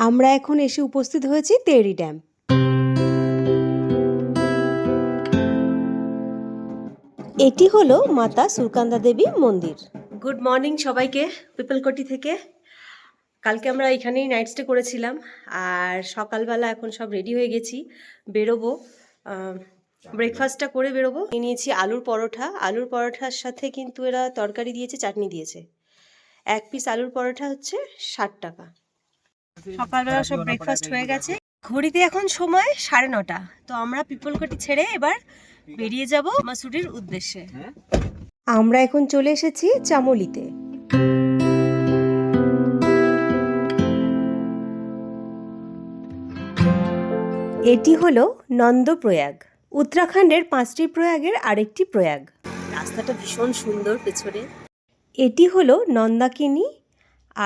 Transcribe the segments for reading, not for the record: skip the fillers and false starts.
আমরা এখন এসে উপস্থিত হয়েছি তেরি ড্যাম। এটি হলো মাতা সুরকান্দা দেবী মন্দির। গুড মর্নিং সবাইকে পিপলকটি থেকে। কালকে আমরা এখানেই নাইট স্টে করেছিলাম, আর সকালবেলা এখন সব রেডি হয়ে গেছি, বেরোবো। ব্রেকফাস্টটা করে বেরোবো। নিয়েছি আলুর পরোটা। আলুর পরোটার সাথে কিন্তু এরা তরকারি দিয়েছে, চাটনি দিয়েছে। এক পিস আলুর পরোটা হচ্ছে 60 টাকা। সকালবেলা সব ব্রেকফাস্ট হয়ে গেছে। ঘড়িতে এখন সময় 9:30। তো আমরা পিপলকটি ছেড়ে এবার বেরিয়ে যাব মাসুরির উদ্দেশ্যে। আমরা এখন চলে এসেছি চামোলিতে। এটি হলো নন্দপ্রয়াগ, উত্তরাখণ্ডের 5টি প্রয়াগের আরেকটি প্রয়াগ। রাস্তাটা ভীষণ সুন্দর পেছনে। এটি হলো নন্দাকিনী,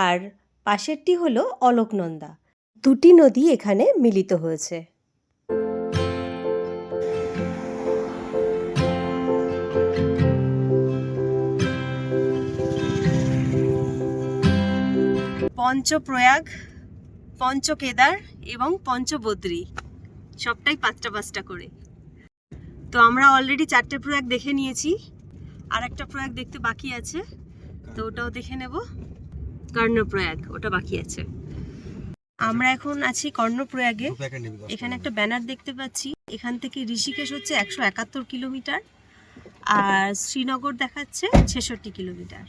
আর পাশেরটি হলো অলকনন্দা। দুটি নদী এখানে মিলিত হয়েছে। পঞ্চপ্রয়াগ, পঞ্চকেদার এবং পঞ্চবদ্রী সবটাই 5টা 5টা করে। তো আমরা অলরেডি 4টে প্রয়াগ দেখে নিয়েছি, আর একটা প্রয়াগ দেখতে বাকি আছে, তো ওটাও দেখে নেব। কর্ণপ্রয়াগ, ওটা বাকি আছে। আমরা এখন আছি কর্ণপ্রয়াগে। এখানে একটা ব্যানার দেখতে পাচ্ছি। এখান থেকে ঋষিকেশ হচ্ছে 171 কিলোমিটার, আর শ্রীনগর দেখাচ্ছে 66 কিলোমিটার।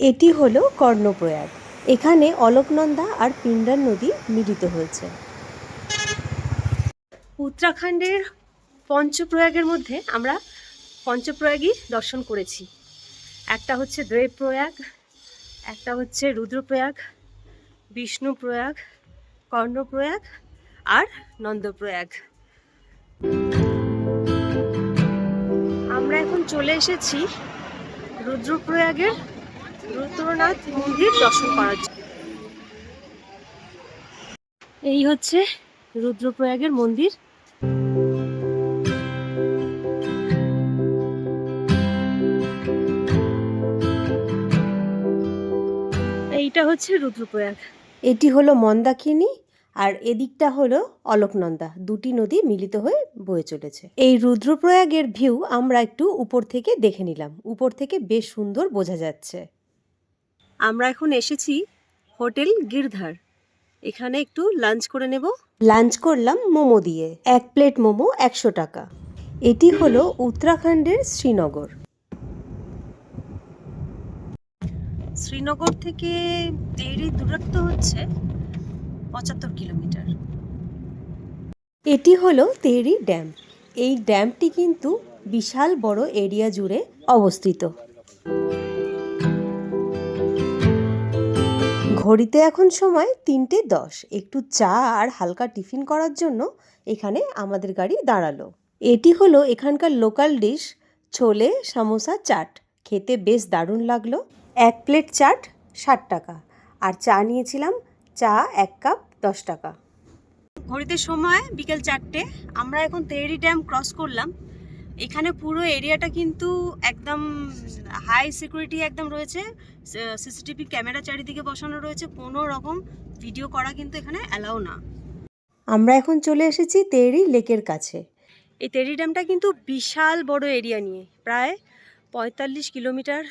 এটি হলো কর্ণপ্রয়াগ। এখানে অলকনন্দা আর পিন্ডার নদী মিলিত হয়েছে। উত্তরাখণ্ডের পঞ্চপ্রয়াগের মধ্যে আমরা পঞ্চপ্রয়াগই দর্শন করেছি। একটা হচ্ছে দেবপ্রয়াগ, একটা হচ্ছে রুদ্রপ্রয়াগ, বিষ্ণুপ্রয়াগ, কর্ণপ্রয়াগ আর নন্দপ্রয়াগ। আমরা এখন চলে এসেছি রুদ্রপ্রয়াগের রুদ্রনাথ মন্দির দর্শন করার জন্য। এই হচ্ছে রুদ্রপ্রয়াগের মন্দির। এইটা হচ্ছে রুদ্রপ্রয়াগ। এটি হলো মন্দাকিনী, আর এদিকটা হলো অলকনন্দা। দুটি নদী মিলিত হয়ে বয়ে চলেছে। এই রুদ্রপ্রয়াগের ভিউ আমরা একটু উপর থেকে দেখে নিলাম। উপর থেকে বেশ সুন্দর বোঝা যাচ্ছে। আমরা এখন এসেছি হোটেল গিরধার। এখানে একটু লাঞ্চ করে নেব। লাঞ্চ করলাম মোমো দিয়ে। 1 প্লেট মোমো 100 টাকা। এটি হলো উত্তরাখণ্ডের শ্রীনগর। শ্রীনগর থেকে টেহরির দূরত্ব হচ্ছে 75 কিলোমিটার। এটি হলো তেরি ড্যাম। এই ড্যামটি কিন্তু বিশাল বড় এরিয়া জুড়ে অবস্থিত। ঘড়িতে এখন সময় 3:10। একটু চা আর হালকা টিফিন করার জন্য এখানে আমাদের গাড়ি দাঁড়ালো। এটি হলো এখানকার লোকাল ডিশ, ছোলে সমোসা চাট। খেতে বেশ দারুণ লাগলো। 1 প্লেট চাট 60 টাকা, আর চা নিয়েছিলাম, চা 1 কাপ 10 টাকা। ঘড়িতে সময় বিকেল 4টে। আমরা এখন তেরি ড্যাম ক্রস করলাম। এখানে পুরো এরিয়াটা কিন্তু একদম হাই সিকিউরিটি একদম রয়েছে। সিসিটিভি ক্যামেরা চারিদিকে বসানো রয়েছে। কোনো রকম ভিডিও করা কিন্তু এখানে অ্যালাউ না। আমরা এখন চলে এসেছি তেরি লেকের কাছে। এই তেরি ড্যামটা কিন্তু বিশাল বড় এরিয়া নিয়ে, প্রায় 45 কিলোমিটার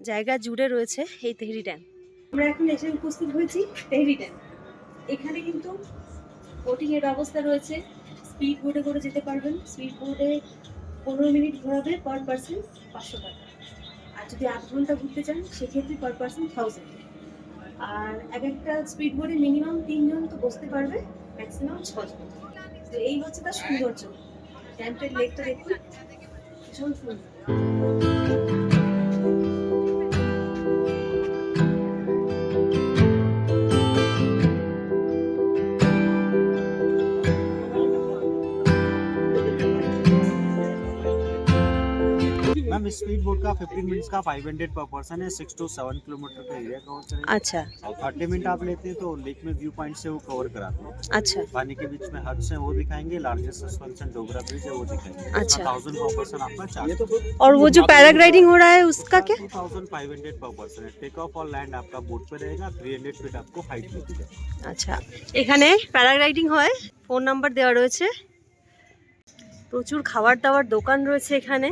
জায়গা জুড়ে রয়েছে এই তেরি ড্যাম। আমরা এখন এসে উপস্থিত হয়েছি তেরি ড্যাম। এখানে কিন্তু বোটিংয়ের ব্যবস্থা রয়েছে। স্পিড বোটে করে যেতে পারবেন। স্পিড বোটে 15 মিনিট ঘোরাবে, পার পার্সন 500 টাকা। আর যদি 8 ঘন্টা ঘুরতে চান সেক্ষেত্রে পার পার্সন 1000। আর একটা স্পিড বোটে মিনিমাম 3 জন তো বসতে পারবে, ম্যাক্সিমাম 6 জন। তো এই হচ্ছে তার সৌন্দর্য। ড্যামটার লেকটা দেখুন, ভীষণ সুন্দর। मैम स्पीड बोट का 15 मिनट्स का 500 पर पर्सन है, 6 to 7 किलोमीटर का एरिया कवर करेगा। अच्छा और 30 मिनट आप लेते हैं तो लेक में व्यू पॉइंट से वो कवर कराते हैं। अच्छा पानी के बीच में हट्स हैं वो दिखाएंगे, लार्जेस्ट सस्पेंशन डोगरा ब्रिज है वो दिखाएंगे। अच्छा। 1000 पर पर्सन आपका चार्ज। और वो जो पैराग्लाइडिंग हो रहा है उसका क्या? 2500 पर पर्सन है। टेक ऑफ और लैंड आपका बोट पे रहेगा, 300 फीट आपको हाइट लेके जाएगा। আচ্ছা, এখানে প্যারাগ্লাইডিং হয়, ফোন নাম্বার দেওয়া রয়েছে, প্রচুর খাবার দাবার দোকান রয়েছে এখানে।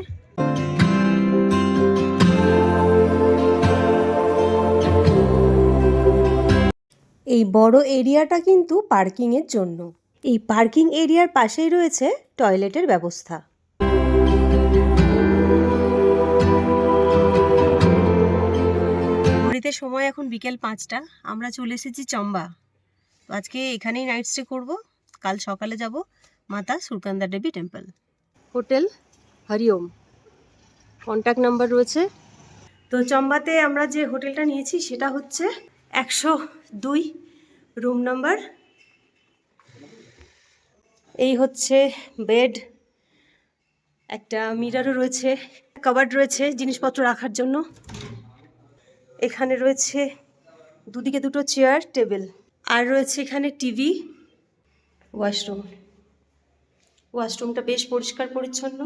এই বড় এরিয়াটা কিন্তু পার্কিংয়ের জন্য। এই পার্কিং এরিয়ার পাশেই রয়েছে টয়লেটের ব্যবস্থা। ঘড়িতে সময় এখন বিকেল 5টা। আমরা চলে এসেছি চম্বা। তো আজকে এখানেই নাইট স্টে করবো, কাল সকালে যাব Mata Surkanda Devi temple. Hotel Hariom, contact number রয়েছে। তো চম্বাতে আমরা যে হোটেলটা নিয়েছি সেটা হচ্ছে 102 রুম নাম্বার। এই হচ্ছে বেড, একটা মিরারও রয়েছে, কাবার্ড রয়েছে জিনিসপত্র রাখার জন্য। এখানে রয়েছে দুদিকে দুটো চেয়ার টেবিল, আর রয়েছে এখানে টিভি, ওয়াশরুম। ওয়াশরুমটা বেশ পরিষ্কার পরিচ্ছন্ন।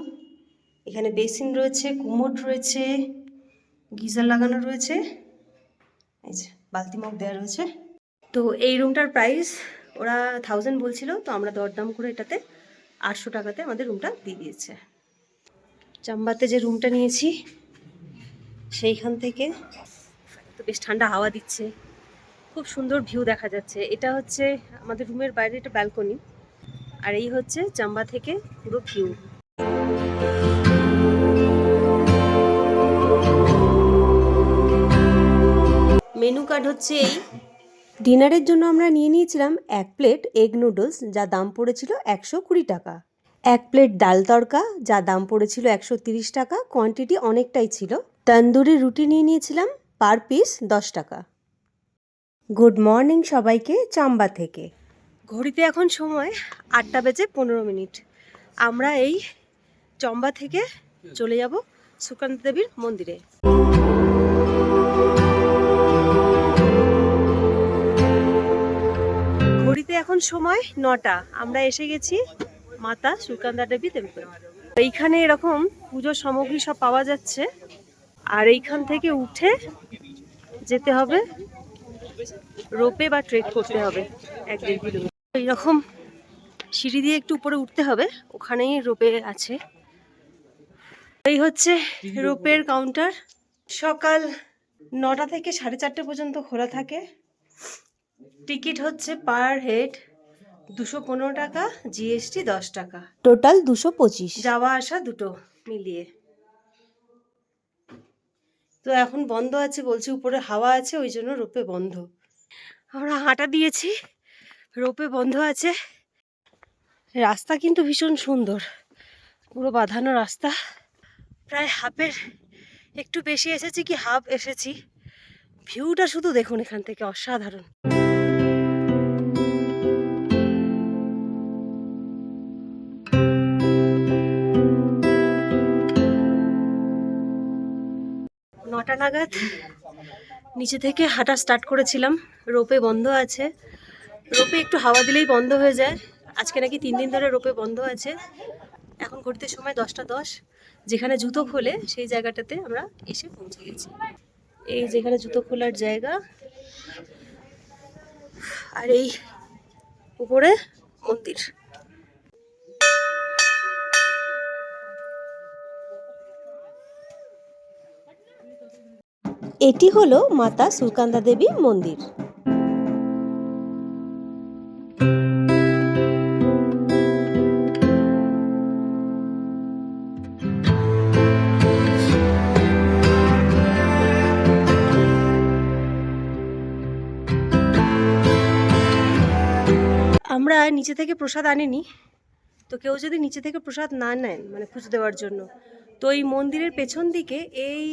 এখানে বেসিন রয়েছে, কুমোড রয়েছে, গিজার লাগানো রয়েছে, এই যে বালতি মগ দেওয়া রয়েছে। তো এই রুমটার প্রাইস ওরা 1000 বলছিল, তো আমরা দরদাম করে এটাতে 800 টাকাতে আমাদের রুমটা দিয়ে দিয়েছে। চাম্বাতে যে রুমটা নিয়েছি সেইখান থেকে তো বেশ ঠান্ডা হাওয়া দিচ্ছে, খুব সুন্দর ভিউ দেখা যাচ্ছে। এটা হচ্ছে আমাদের রুমের বাইরে একটা ব্যালকনি, আর এই হচ্ছে চাম্বা থেকে পুরো ভিউ। মেনু কার্ড হচ্ছে এই। ডিনারের জন্য আমরা নিয়ে নিয়েছিলাম 1 প্লেট এগ নুডলস, যা দাম পড়েছিল 120 টাকা। 1 প্লেট ডাল তড়কা, যা দাম পড়েছিল 130 টাকা। কোয়ান্টিটি অনেকটাই ছিল। তন্দুরি রুটি নিয়ে নিয়েছিলাম, পার পিস 10 টাকা। গুড মর্নিং সবাইকে চাম্বা থেকে। ঘড়িতে এখন সময় 8টা বেজে 15 মিনিট। আমরা এই চম্বা থেকে চলে যাব সুকান্ত দেবীর মন্দিরে। ঘড়িতে এখন সময় 9টা। আমরা এসে গেছি মাতা সুকান্দা দেবী টেম্পল। এইখানে এরকম পুজোর সামগ্রী সব পাওয়া যাচ্ছে, আর এইখান থেকে উঠে যেতে হবে রোপে বা ট্রেক করতে হবে 1-1.5 কিলোমিটার। এইরকম সিঁড়ি দিয়ে একটু উপরে উঠতে হবে, ওখানেই রোপে আছে। এই হচ্ছে রোপের কাউন্টার। সকাল 9টা থেকে 4:30 পর্যন্ত খোলা থাকে। টিকিট হচ্ছে পার হেড 215 টাকা, জিএসটি 10 টাকা, টোটাল 225, যাওয়া আসা দুটো মিলিয়ে। তো এখন বন্ধ আছে বলছে, উপরে হাওয়া আছে ওই জন্য রোপে বন্ধ। আমরা হাঁটা দিয়েছি, রোপে বন্ধ আছে। রাস্তা কিন্তু ভীষণ সুন্দর, পুরো বাঁধানো রাস্তা। প্রায় হাফের একটু বেশি এসেছি কি হাফ এসেছি। ভিউটা শুধু দেখুন এখান থেকে, অসাধারণ। নটা নাগাদ নিচে থেকে হাঁটা স্টার্ট করেছিলাম। রোপে বন্ধ আছে, রোপে একটু হাওয়া দিলেই বন্ধ হয়ে যায়। আজকে নাকি 3 দিন ধরে রোপে বন্ধ আছে। এখন ঘড়িতে সময় 10টা 10। যেখানে জুতো খোলে সেই জায়গাটাতে আমরা এসে পৌঁছে গেছি। এই যেখানে জুতো খোলার জায়গা, আর এই উপরে মন্দির। এটি হলো মাতা সুরকান্দা দেবী মন্দির। আমরা নিচে থেকে প্রসাদ আনিনি, তো কেউ যদি নিচে থেকে প্রসাদ না নেন মানে পুজো দেওয়ার জন্য, তো এই মন্দিরের পেছন দিকে এই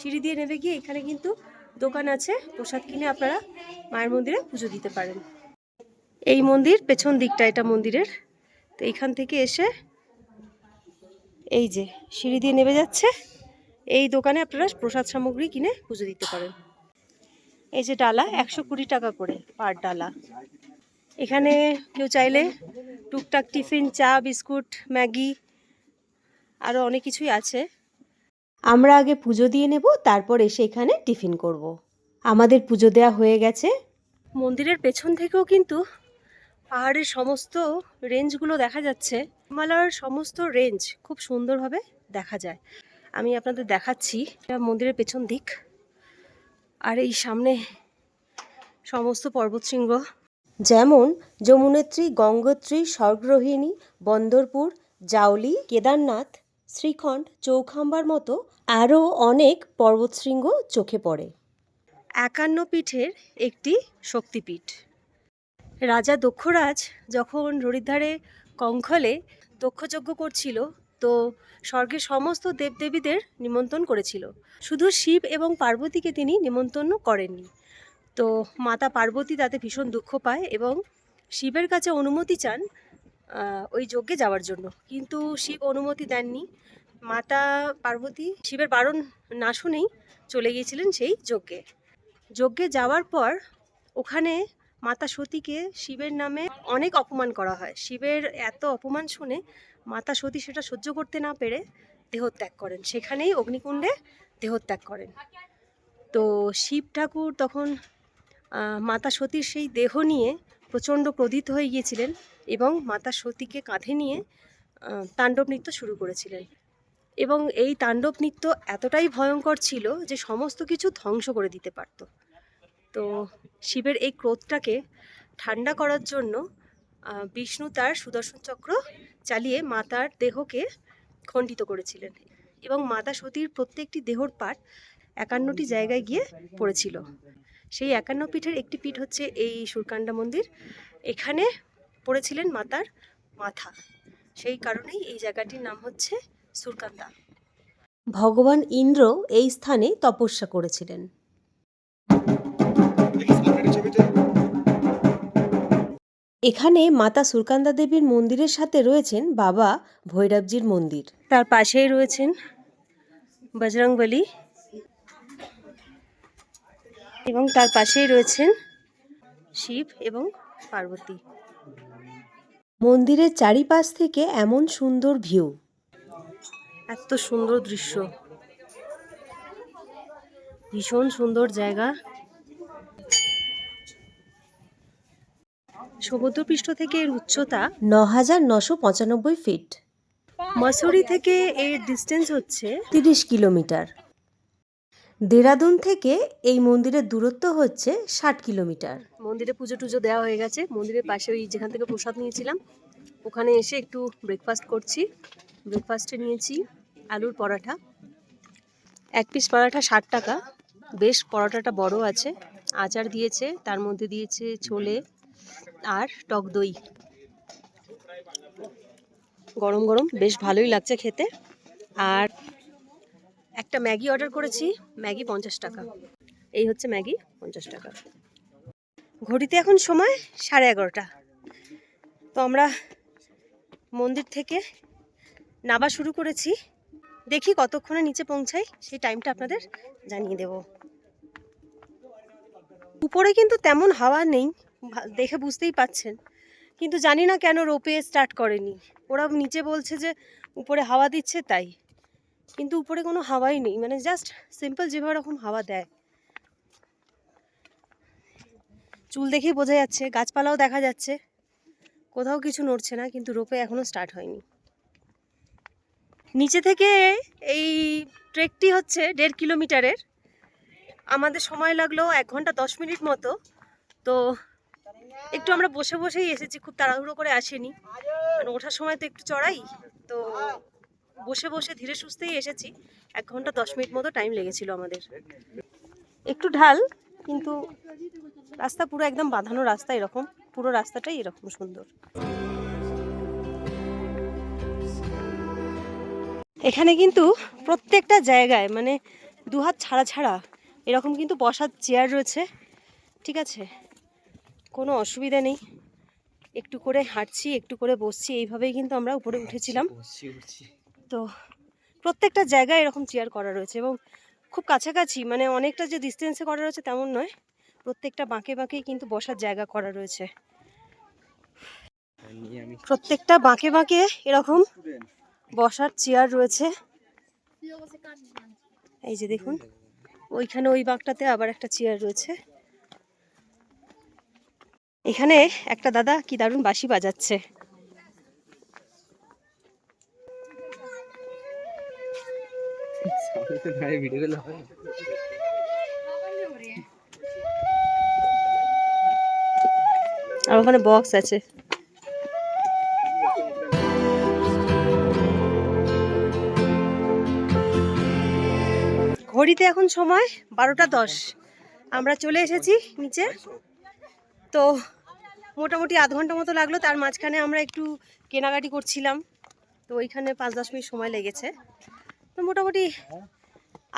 সিঁড়ি দিয়ে নেমে গিয়ে এখানে কিন্তু দোকান আছে, প্রসাদ কিনে আপনারা মায়ের মন্দিরে পুজো দিতে পারেন। এই মন্দির পেছন দিকটা এটা মন্দিরের। তো এইখান থেকে এসে এই যে সিঁড়ি দিয়ে নেমে যাচ্ছে, এই দোকানে আপনারা প্রসাদ সামগ্রী কিনে পুজো দিতে পারেন। এই যে ডালা 120 টাকা করে পার ডালা। এখানে কেউ চাইলে টুকটাক টিফিন, চা, বিস্কুট, ম্যাগি আরও অনেক কিছুই আছে। আমরা আগে পুজো দিয়ে নেব, তারপর এসে এখানে টিফিন করব। আমাদের পুজো দেওয়া হয়ে গেছে। মন্দিরের পেছন থেকেও কিন্তু পাহাড়ের সমস্ত রেঞ্জগুলো দেখা যাচ্ছে। হিমালয়ের সমস্ত রেঞ্জ খুব সুন্দরভাবে দেখা যায়। আমি আপনাদের দেখাচ্ছি, এটা মন্দিরের পেছন দিক। আর এই সামনে সমস্ত পর্বতশৃঙ্গ, যেমন যমুনেত্রী, গঙ্গোত্রী, স্বর্গরোহিণী, বন্দরপুর, জাউলি, কেদারনাথ, শ্রীখণ্ড, চৌখাম্বার মতো আরও অনেক পর্বতশৃঙ্গ চোখে পড়ে। 51 পীঠের একটি শক্তিপীঠ। রাজা দক্ষরাজ যখন হরিদ্বারে কঙ্খলে দক্ষযজ্ঞ করছিল, তো স্বর্গের সমস্ত দেবদেবীদের নিমন্ত্রণ করেছিল, শুধু শিব এবং পার্বতীকে তিনি নিমন্ত্রণ করেননি। তো মাতা পার্বতী তাতে ভীষণ দুঃখ পায় এবং শিবের কাছে অনুমতি চান ওই যজ্ঞে যাওয়ার জন্য, কিন্তু শিব অনুমতি দেননি। মাতা পার্বতী শিবের বারণ না শুনেই চলে গিয়েছিলেন সেই যজ্ঞে। যজ্ঞে যাওয়ার পর ওখানে মাতা সতীকে শিবের নামে অনেক অপমান করা হয়। শিবের এত অপমান শুনে মাতা সতী সেটা সহ্য করতে না পেরে দেহত্যাগ করেন, সেখানেই অগ্নিকুণ্ডে দেহত্যাগ করেন। তো শিব ঠাকুর তখন মাতা সতীর সেই দেহ নিয়ে প্রচণ্ড ক্রোধিত হয়ে গিয়েছিলেন এবং মাতা সতীকে কাঁধে নিয়ে তাণ্ডব নৃত্য শুরু করেছিলেন। এবং এই তাণ্ডব নৃত্য এতটাই ভয়ঙ্কর ছিল যে সমস্ত কিছু ধ্বংস করে দিতে পারত। তো শিবের এই ক্রোধটাকে ঠান্ডা করার জন্য বিষ্ণু তার সুদর্শন চক্র চালিয়ে মাতার দেহকে খণ্ডিত করেছিলেন এবং মাতা সতীর প্রত্যেকটি দেহর পাট 51টি জায়গায় গিয়ে পড়েছিল। সেই 51 পীঠের একটি পীঠ হচ্ছে এই সুরকান্ডা মন্দির। এখানে পড়েছিলেন মাতার মাথা, সেই কারণেই এই জায়গাটির নাম হচ্ছে সুরকান্দা। ভগবান ইন্দ্র এই স্থানে তপস্যা করেছিলেন। এখানে মাতা সুরকান্দা দেবীর মন্দিরের সাথে রয়েছেন বাবা ভৈরবজির মন্দির। তার পাশেই রয়েছেন বজরংবলী এবং তার পাশেই রয়েছেন শিব এবং পার্বতী। মন্দিরের চারিপাশ থেকে এমন সুন্দর ভিউ, এত সুন্দর দৃশ্য, ভীষণ সুন্দর জায়গা। সমুদ্রপৃষ্ঠ থেকে এর উচ্চতা ৯,৯৯৫ ফিট। মসুরি থেকে এর ডিস্টেন্স হচ্ছে 30 কিলোমিটার। দেরাদুন থেকে এই মন্দিরের দূরত্ব হচ্ছে 60 কিলোমিটার। মন্দিরে পুজো টুজো দেওয়া হয়ে গেছে। মন্দিরের পাশে ওই যেখান থেকে প্রসাদ নিয়েছিলাম ওখানে এসে একটু ব্রেকফাস্ট করছি। ব্রেকফাস্টে নিয়েছি আলুর পরাঠা, 1 পিস পরাঠা 60 টাকা। বেশ পরোটাটা বড় আছে, আচার দিয়েছে, তার মধ্যে দিয়েছে ছোলে আর টক দই। গরম গরম বেশ ভালোই লাগছে খেতে। আর একটা ম্যাগি অর্ডার করেছি, ম্যাগি 50 টাকা। এই হচ্ছে ম্যাগি 50 টাকা। ঘড়িতে এখন সময় 11:30। তো আমরা মন্দির থেকে নামা শুরু করেছি, দেখি কতক্ষণে নিচে পৌঁছাই সেই টাইমটা আপনাদের জানিয়ে দেব। উপরে কিন্তু তেমন হাওয়া নেই, দেখে বুঝতেই পাচ্ছেন, কিন্তু জানি না কেন রোপওয়ে স্টার্ট করেনি। ওরা নিচে বলছে যে উপরে হাওয়া দিচ্ছে তাই, কিন্তু উপরে কোনো হাওয়াই নেই, মানে জাস্ট সিম্পল যেভাবে রকম হাওয়া দেয়। চুল দেখেই বোঝা যাচ্ছে, গাছপালাও দেখা যাচ্ছে, কোথাও কিছু নড়ছে না, কিন্তু রোপওয়ে এখনো স্টার্ট হয়নি। নিচে থেকে এই ট্রেকটি হচ্ছে 1.5 কিলোমিটারের। আমাদের সময় লাগলো 1 ঘন্টা 10 মিনিট মতো। তো একটু আমরা বসে বসেই এসেছি, খুব তাড়াহুড়ো করে আসেনি, মানে ওঠার সময় তো একটু চড়াই, তো বসে বসে ধীরে সুস্থেই এসেছি। 1 ঘন্টা 10 মিনিট মতো টাইম লেগেছিল আমাদের। একটু ঢাল, কিন্তু রাস্তা পুরো একদম বাঁধানো রাস্তা, এরকম পুরো রাস্তাটাই এরকম সুন্দর। এখানে কিন্তু প্রত্যেকটা জায়গায় মানে 2 হাত ছাড়া ছাড়া এরকম কিন্তু বসার চেয়ার রয়েছে, ঠিক আছে, কোনো অসুবিধা নেই। একটু করে হাঁটছি, একটু করে বসছি, এইভাবেই কিন্তু আমরা উপরে উঠেছিলাম। তো প্রত্যেকটা জায়গায় এরকম চেয়ার করা রয়েছে এবং খুব কাছাকাছি, মানে অনেকটা যে ডিস্টেন্সে করা রয়েছে তেমন নয়, প্রত্যেকটা বাঁকে বাঁকেই কিন্তু বসার জায়গা করা রয়েছে। প্রত্যেকটা বাঁকে বাঁকে এরকম বসার চেয়ার রয়েছে। এই যে দেখুন, ওইখানে ওই বাঁকটাতে আবার একটা চেয়ার রয়েছে। এখানে একটা দাদা কি দারুণ বাঁশি বাজাচ্ছে। আর ওখানে বক্স আছে। ঘড়িতে এখন সময় 12টা 10। আমরা চলে এসেছি নিচে। তো মোটামুটি আধ ঘন্টা মতো লাগলো, তার মাঝখানে আমরা একটু কেনাকাটি করছিলাম, তো ওইখানে 5-10 মিনিট সময় লেগেছে। তো মোটামুটি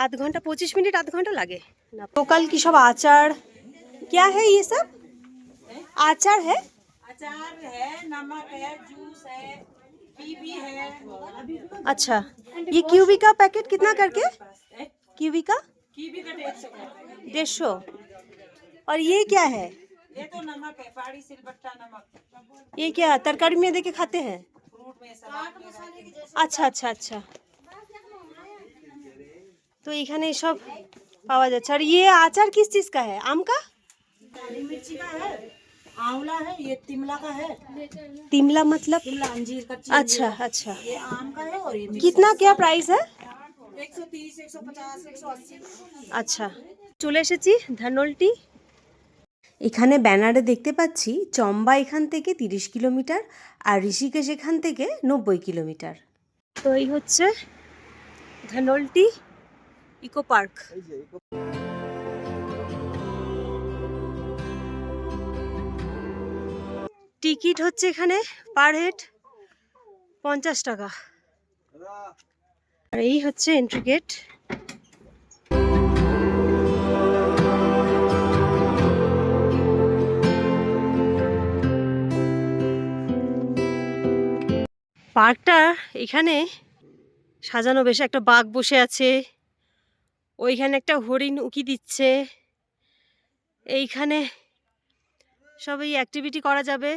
आध घंटा 25 मिनट आध घंटा लगे ना। लोकल की सब आचार क्या है ये सब? आचार है, नमक है, जूस है, कीवी है। अच्छा ये कीवी का पैकेट कितना करके? कीवी का कीवी का 150 का। 150। और ये क्या है? ये तो नमक है, पहाड़ी सिलबट्टा नमक। ये क्या तरकारी में देके खाते हैं? फ्रूट में सलाद में। अच्छा अच्छा अच्छा। तो এখানে সব পাওয়া যাচ্ছে। আর ये आचार किस चीज का है? आम का? काली मिर्ची का है, आंवला है, ये तिमला का है। तिमला मतलब? तिमला अंजीर का। अच्छा अच्छा। ये आम का है और ये कितना क्या प्राइस है? 130, 150, 180। আচ্ছা, চলে এসেছি ধানলটি। এখানে ব্যানারে দেখতে পাচ্ছি চম্বা এখান থেকে 30 কিলোমিটার আর ঋষিকেশ এখান থেকে 90 কিলোমিটার। তো এই হচ্ছে ধানলটি ইকো পার্ক। টিকিট হচ্ছে এখানে পার হেড 50 টাকা। আর এই হচ্ছে এন্ট্রি গেট। পার্কটা এখানে সাজানো, বেশ একটা বাঘ বসে আছে, ওইখানে একটা হরিণ উকি দিচ্ছে, এইখানে সব এই অ্যাক্টিভিটি করা যাবে।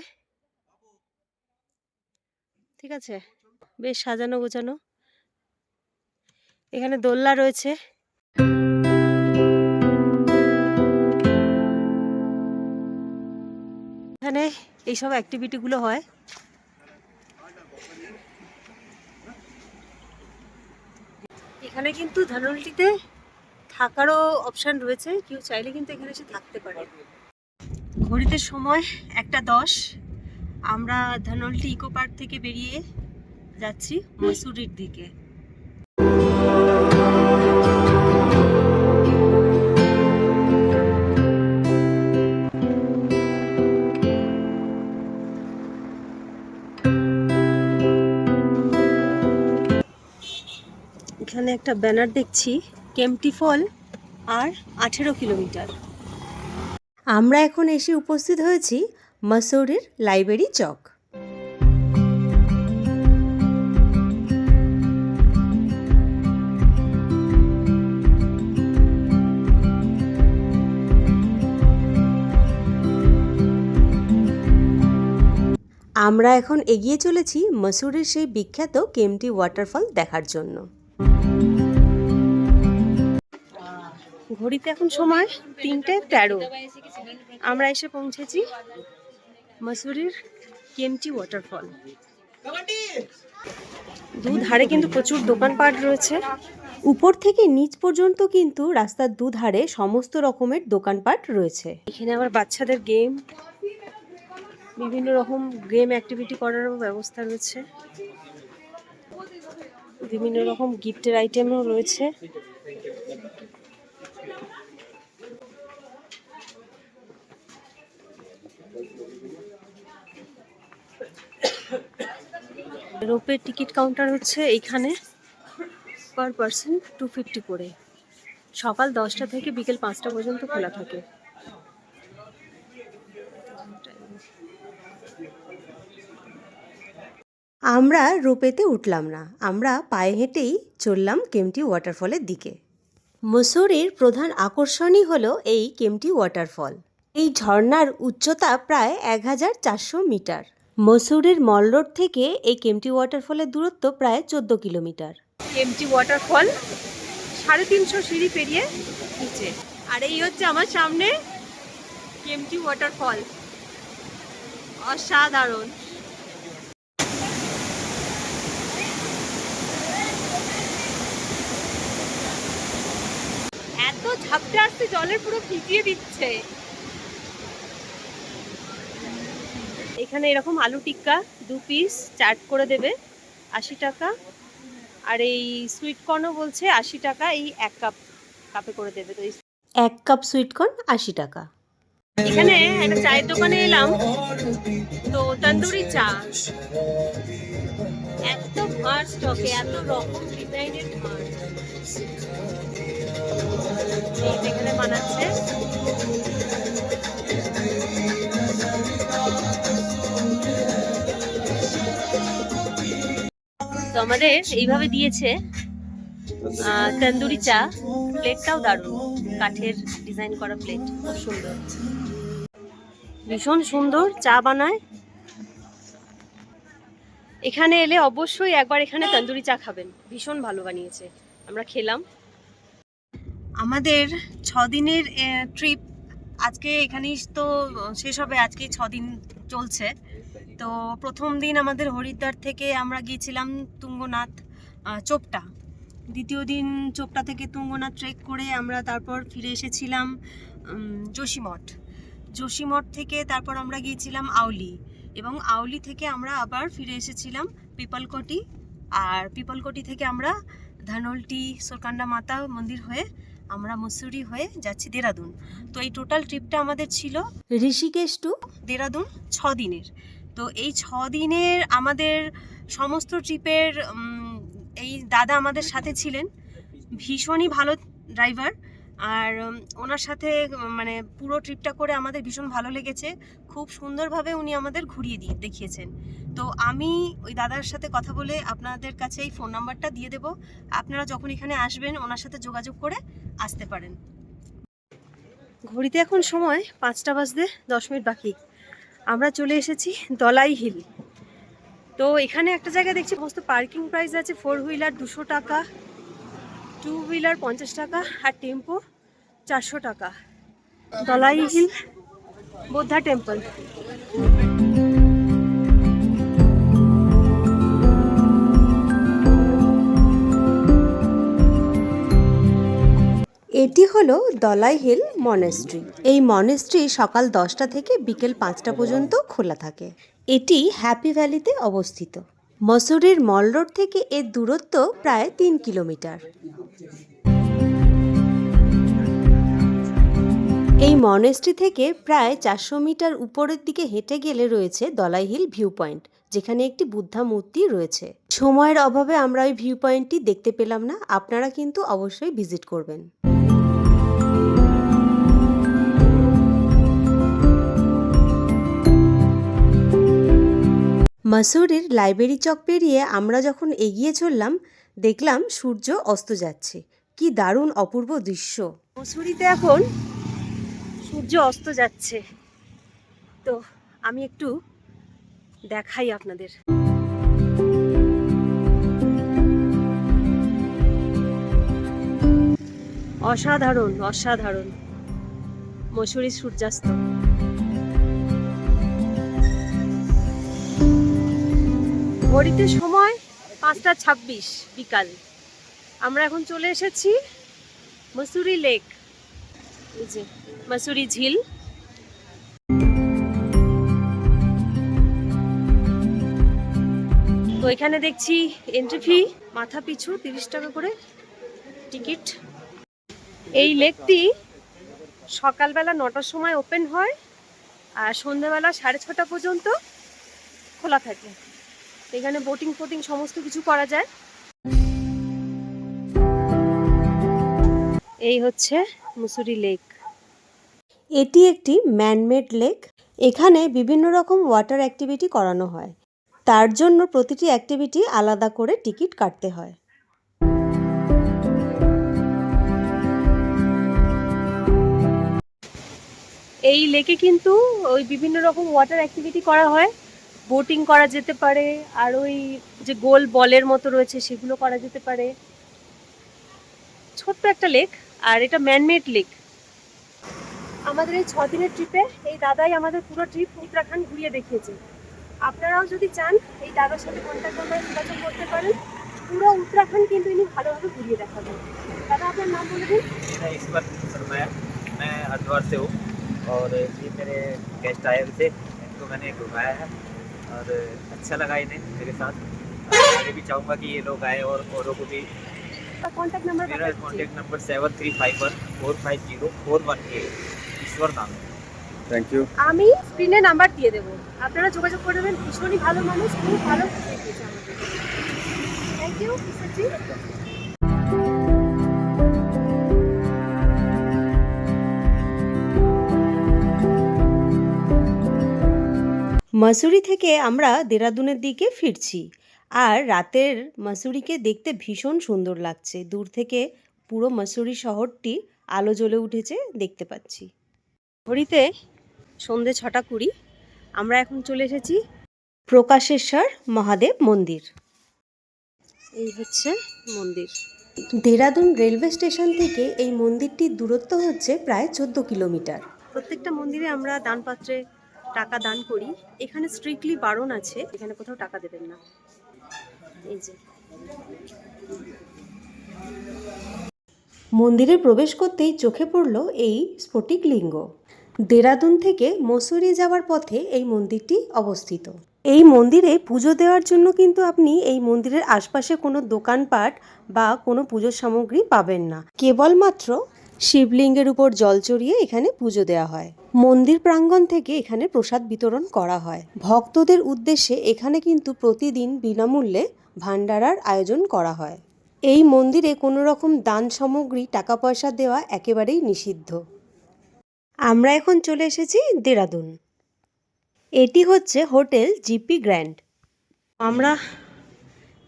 ঠিক আছে, বেশ সাজানো গোছানো। এখানে দোলনা রয়েছে। এখানে এইসব অ্যাক্টিভিটিগুলো হয়। এখানে কিন্তু ধানলটিতে থাকারও অপশান রয়েছে, কেউ চাইলে কিন্তু এখানে এসে থাকতে পারে। ঘড়িতে সময় 1টা 10। আমরা ধানলটি ইকো পার্ক থেকে বেরিয়ে যাচ্ছি মসুরির দিকে। এখানে একটা ব্যানার দেখছি, কেম্পটি ফল আর 18 কিলোমিটার। আমরা এখন এসে উপস্থিত হয়েছি মসুরির লাইব্রেরি চক। আমরা এখন এগিয়ে চলেছি মসুরির সেই বিখ্যাত কেম্পটি ওয়াটারফল দেখার জন্য। ঘড়িতে এখন সময় 3:13। আমরা এসে পৌঁছেছি মসুরির কেম্পটি ওয়াটারফল। দুধারে কিন্তু প্রচুর দোকানপাট রয়েছে। উপর থেকে নিচ পর্যন্ত কিন্তু রাস্তার দুধারে সমস্ত রকমের দোকানপাট রয়েছে। এখানে আবার বাচ্চাদের গেম, বিভিন্ন রকম গেম অ্যাক্টিভিটি করারও ব্যবস্থা রয়েছে। বিভিন্ন রকম গিফটের আইটেমও রয়েছে। রোপের টিকিট কাউন্টার হচ্ছে এইখানে, পার পার্সন 250 করে। সকাল 10টা থেকে বিকেল 5টা পর্যন্ত খোলা থাকে। আমরা রোপেতে উঠলাম না, আমরা পায়ে হেঁটেই চললাম কেম্পটি ওয়াটারফলের দিকে। মুসৌরির প্রধান আকর্ষণই হলো এই কেম্পটি ওয়াটারফল। এই ঝর্ণার উচ্চতা প্রায় 1400 মিটার। মসৌরির মল রোড থেকে এই কেম্পটি ওয়াটারফলের দূরত্ব প্রায় 14 কিলোমিটার। কেম্পটি ওয়াটারফল 350 সিঁড়ি পেরিয়ে নিচে, আর এই হচ্ছে আমার সামনে কেম্পটি ওয়াটারফল। অসাধারণ। এত ঝাপটা আসছে, জলের পুরো ভিজিয়ে দিচ্ছে। এখানে এরকম আলু টিক্কা 2 পিস চাট করে দেবে 80 টাকা, আর এই সুইট কর্নও বলছে 80 টাকা, এই 1 কাপে করে দেবে। তো 1 কাপ সুইট কর্ন 80 টাকা। এখানে একটা চায়ের দোকানে এলাম, তো তন্দুরি চা, এত ভার স্টকে, এত রকম ডিজাইনের ভার। এখানে বানাচ্ছে। তো আমাদের এইভাবে দিয়েছে তন্দুরি চা। প্লেটটাও দারুণ, কাঠের ডিজাইন করা প্লেট, খুব সুন্দর, ভীষণ সুন্দর চা বানায়। এখানে এলে অবশ্যই একবার এখানে তন্দুরি চা খাবেন, ভীষণ ভালো বানিয়েছে। আমরা খেলাম। আমাদের 6 দিনের ট্রিপ আজকে এখানেই তো শেষ হবে। আজকে 6 দিন চলছে। তো প্রথম দিন আমাদের হরিদ্বার থেকে আমরা গিয়েছিলাম তুঙ্গনাথ চোপটা। দ্বিতীয় দিন চোপটা থেকে তুঙ্গনাথ ট্রেক করে আমরা তারপর ফিরে এসেছিলাম যোশীমঠ থেকে তারপর আমরা গিয়েছিলাম আউলি, এবং আউলি থেকে আমরা আবার ফিরে এসেছিলাম পিপলকোটি, আর পিপলকোটি থেকে আমরা ধানলটি সোরকান্ডা মাতা মন্দির হয়ে আমরা মুসৌরি হয়ে যাচ্ছি দেরাদুন। তো এই টোটাল ট্রিপটা আমাদের ছিল ঋষিকেশ টু দেরাদুন 6 দিনের। তো এই 6 দিনের আমাদের সমস্ত ট্রিপের এই দাদা আমাদের সাথে ছিলেন, ভীষণই ভালো ড্রাইভার, আর ওনার সাথে মানে পুরো ট্রিপটা করে আমাদের ভীষণ ভালো লেগেছে। খুব সুন্দরভাবে উনি আমাদের ঘুরিয়ে দেখিয়েছেন। তো আমি ওই দাদার সাথে কথা বলে আপনাদের কাছে এই ফোন নাম্বারটা দিয়ে দেবো, আপনারা যখন এখানে আসবেন ওনার সাথে যোগাযোগ করে আসতে পারেন। ঘড়িতে এখন সময় 5টা বাজতে 10 মিনিট বাকি। আমরা চলে এসেছি দলাই হিল। তো এখানে একটা জায়গায় দেখছি সমস্ত পার্কিং প্রাইস আছে। 4 হুইলার 200 টাকা, 2 হুইলার 50 টাকা, আর টেম্পো 400 টাকা। Dalai hill Bauddha temple. এটি হলো দলাই হিল মনেস্ট্রি। এই মনেস্ট্রি সকাল 10টা থেকে বিকেল 5টা পর্যন্ত খোলা থাকে। এটি হ্যাপি ভ্যালিতে অবস্থিত। মসৌরির মল রোড থেকে এর দূরত্ব প্রায় 3 কিলোমিটার। এই মনেস্ট্রি থেকে প্রায় 400 মিটার উপরের দিকে হেঁটে গেলে রয়েছে দলাই হিল ভিউ পয়েন্ট, যেখানে একটি বুদ্ধা মূর্তি রয়েছে। সময়ের অভাবে আমরা ওই ভিউ পয়েন্টটি দেখতে পেলাম না, আপনারা কিন্তু অবশ্যই ভিজিট করবেন। মসৌরির লাইব্রেরি চক পেরিয়ে আমরা যখন এগিয়ে চললাম, দেখলাম সূর্য অস্ত যাচ্ছে। কি দারুণ অপূর্ব দৃশ্য। মসৌরিতে এখন সূর্য অস্ত যাচ্ছে, তো আমি একটু দেখাই আপনাদের। অসাধারণ অসাধারণ মসৌরির সূর্যাস্ত। ঘড়িতে সময় 5:26 বিকাল। আমরা এখন চলে এসেছি মসৌরি লেক, এই যে মসৌরি ঝিল। তো এখানে দেখছি এন্ট্রি ফি মাথা পিছু 30 টাকা করে টিকিট। এই লেকটি সকালবেলা 9টার সময় ওপেন হয়, আর সন্ধ্যাবেলা 6:30 পর্যন্ত খোলা থাকে। এখানে বোটিং ফোটিং সমস্ত কিছু করা যায়। এই হচ্ছে মুসৌরি লেক। এটি একটি ম্যানমেড লেক। এখানে বিভিন্ন রকম ওয়াটার অ্যাক্টিভিটি করানো হয়। তার জন্য প্রতিটি অ্যাক্টিভিটি আলাদা করে টিকিট কাটতে হয়। এই লেকে কিন্তু ওই বিভিন্ন রকম ওয়াটার অ্যাক্টিভিটি করা হয়, বোটিং করা যেতে পারে, আর ওই যে গোল বলের মতো রয়েছে সেগুলো করা যেতে পারে। ছোট্ট একটা লেক, আর এটা ম্যানমেড লেক। আমাদের এই 6 দিনের ট্রিপে এই দাদাই আমাদের পুরো ট্রিপ উত্তরাখণ্ড ঘুরিয়ে দেখিয়েছে। আপনারাও যদি চান এই দাদার সাথে কন্ট্যাক্ট নাম্বারে যোগাযোগ করতে পারেন। পুরো উত্তরাখণ্ড কিন্তু ইনি ভালোভাবে ঘুরিয়ে দেখাবেন। দাদা আপনার নাম বলে দিন। मैं ईश्वर शर्मा, मैं हरिद्वार से हूँ और ये मेरे गेस्ट आए हुए थे, इनको मैंने घुमाया है और अच्छा लगा इन्हें मेरे साथ। आगे भी चाहूँगा कि ये लोग आए और औरों को भी। कॉन्टैक्ट नंबर मेरा कॉन्टेक्ट नंबर 7351450418, ईश्वर नाम है। Thank you. আমি স্ক্রিনে নাম্বার দিয়ে দেবো, আপনারা যোগাযোগ করে নেবেন। ভীষণই ভালো মানুষ, খুব ভালো দেখিয়েছে আমাদের। Thank you ঈশ্বরজি। মসুরি থেকে আমরা দেরাদুনের দিকে ফিরছি, আর রাতের মসুরিকে দেখতে ভীষণ সুন্দর লাগছে। দূর থেকে পুরো মসুরি শহরটি আলো জ্বলে উঠেছে দেখতে পাচ্ছি। ঘড়িতে সন্ধে 6:20। আমরা এখন চলে এসেছি প্রকাশেশ্বর মহাদেব মন্দির। এই হচ্ছে মন্দির। দেরাদুন রেলওয়ে স্টেশন থেকে এই মন্দিরটির দূরত্ব হচ্ছে প্রায় 14 কিলোমিটার। প্রত্যেকটা মন্দিরে আমরা দানপাত্রে টাকা দান করি। এখানে স্ট্রিক্টলি বারণ আছে, এখানে কোথাও টাকা দেবেন না। এই যে মন্দিরে প্রবেশ করতেই চোখে পড়ল এই স্ফটিক লিঙ্গ। দেরাদুন থেকে মসুরি যাওয়ার পথে এই মন্দিরটি অবস্থিত। এই মন্দিরে পুজো দেওয়ার জন্য কিন্তু আপনি এই মন্দিরের আশপাশে কোনো দোকানপাট বা কোনো পুজোর সামগ্রী পাবেন না। কেবলমাত্র শিবলিঙ্গের উপর জল চড়িয়ে এখানে পুজো দেওয়া হয়। মন্দির প্রাঙ্গণ থেকে এখানে প্রসাদ বিতরণ করা হয়। ভক্তদের উদ্দেশ্যে এখানে কিন্তু প্রতিদিন বিনামূল্যে ভান্ডারার আয়োজন করা হয়। এই মন্দিরে কোনো রকম দান সামগ্রী টাকা পয়সা দেওয়া একেবারেই নিষিদ্ধ। আমরা এখন চলে এসেছি দেরাদুন। এটি হচ্ছে হোটেল জিপি গ্র্যান্ড। আমরা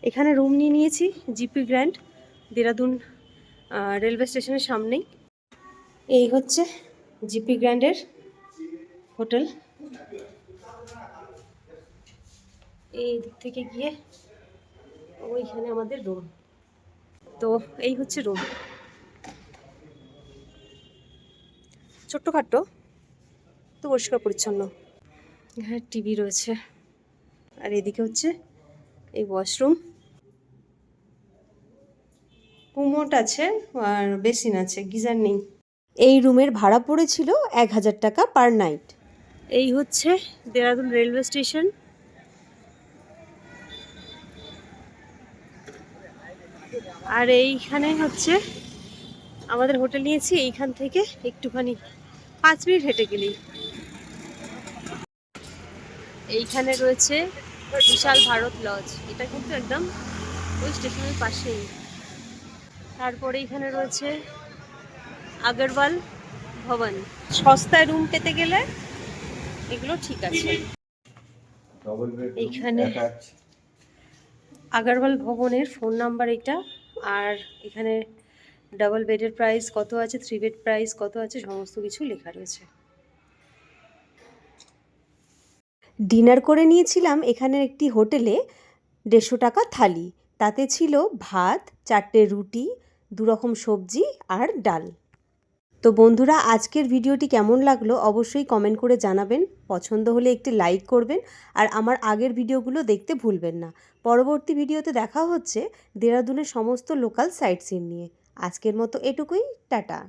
এখানে রুম নিয়ে নিয়েছি জিপি গ্র্যান্ড, দেরাদুন রেলওয়ে স্টেশনের সামনেই। এই হচ্ছে জিপি গ্র্যান্ডের হোটেল। এই দিক থেকে গিয়ে ওইখানে আমাদের রুম। তো এই হচ্ছে রুম, ছোট্টখাট্টো তো পরিষ্কার পরিচ্ছন্ন। এখানে টিভি রয়েছে, আর এদিকে হচ্ছে এই ওয়াশরুম, কুমোট আছে আর বেসিন আছে, গিজার নেই। এই রুমের ভাড়া পড়েছিল 1000 টাকা পার নাইট। এই হচ্ছে দেরাদুন রেলওয়ে স্টেশন। আর এইখানে হচ্ছে আমাদের হোটেল নিয়েছি, এইখান থেকে একটুখানি 5 মিনিট হেঁটে গেলেই। এইখানে রয়েছে বিশাল ভারত লজ, এটা কিন্তু একদম ওই স্টেশনের পাশেই। তারপরে এখানে রয়েছে আগরওয়াল ভবন। সস্তায় রুম পেতে গেলে এগুলো ঠিক আছে। এইখানে আগরওয়াল ভবনের ফোন নাম্বার এটা, আর এখানে ডাবল বেডের প্রাইস কত আছে, 3 বেড প্রাইস কত আছে, সমস্ত কিছু লেখা রয়েছে। ডিনার করে নিয়েছিলাম এখানের একটি হোটেলে 150 টাকা থালি। তাতে ছিল ভাত, 4টে রুটি, 2 রকম সবজি আর ডাল। তো বন্ধুরা, আজকের ভিডিওটি কেমন লাগলো অবশ্যই কমেন্ট করে জানাবেন। পছন্দ হলে একটি লাইক করবেন, আর আমার আগের ভিডিওগুলো দেখতে ভুলবেন না। পরবর্তী ভিডিওতে দেখা হচ্ছে দেরাদুনের সমস্ত লোকাল সাইট সিন নিয়ে। আজকের মতো এটুকুই, টাটা।